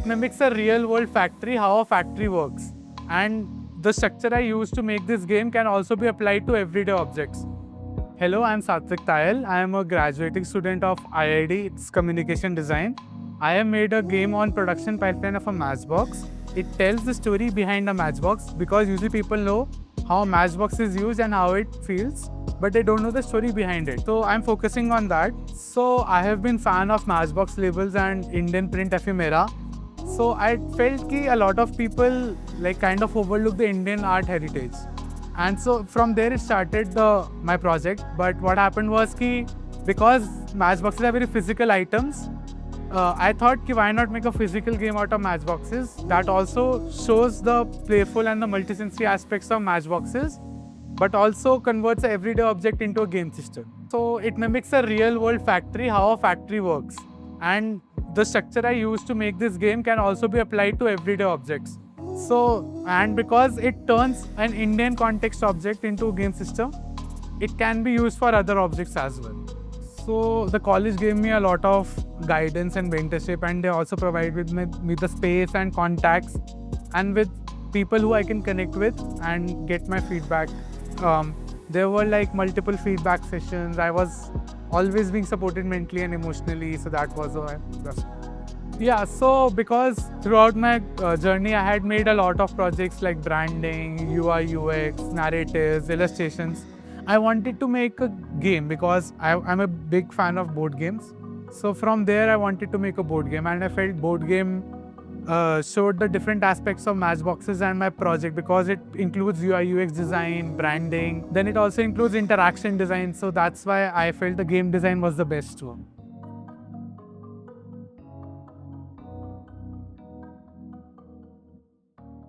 it mimics a real-world factory, how a factory works. And the structure I use to make this game can also be applied to everyday objects. Hello, I'm Satwik Tayal. I am a graduating student of IIT, it's Communication Design. I have made a game on production pipeline of a matchbox. It tells the story behind a matchbox because usually people know how a matchbox is used and how it feels, but they don't know the story behind it. So I'm focusing on that. So I have been fan of matchbox labels and Indian print ephemera. So I felt that a lot of people kind of overlook the Indian art heritage. And so from there it started my project. But what happened was because matchboxes are very physical items, I thought why not make a physical game out of matchboxes that also shows the playful and the multisensory aspects of matchboxes, but also converts an everyday object into a game system. So it mimics a real-world factory, how a factory works. And the structure I use to make this game can also be applied to everyday objects. And because it turns an Indian context object into a game system, it can be used for other objects as well. So the college gave me a lot of guidance and mentorship, and they also provide with me the space and contacts and with people who I can connect with and get my feedback. There were multiple feedback sessions. I was always being supported mentally and emotionally, so that was yeah. So because throughout my journey, I had made a lot of projects like branding, UI, UX, narratives, illustrations. I wanted to make a game because I'm a big fan of board games. So from there, I wanted to make a board game, and I felt board game showed the different aspects of matchboxes and my project because it includes UI, UX design, branding. Then it also includes interaction design. So that's why I felt the game design was the best one.